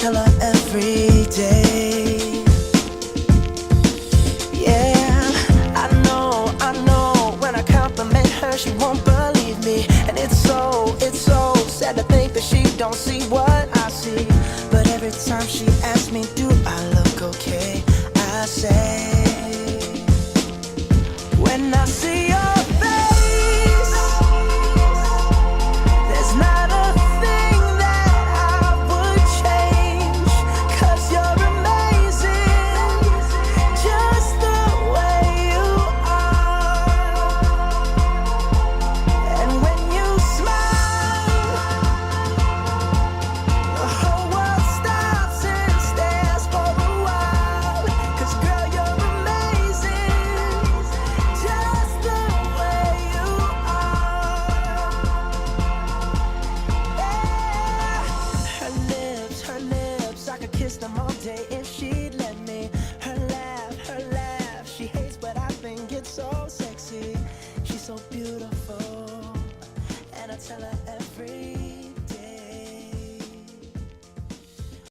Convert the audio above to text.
tell her every day. Yeah, I know, when I compliment her, she won't believe me. And it's so sad to think that she don't see what I see. But every time she asks me, do I look okay, I say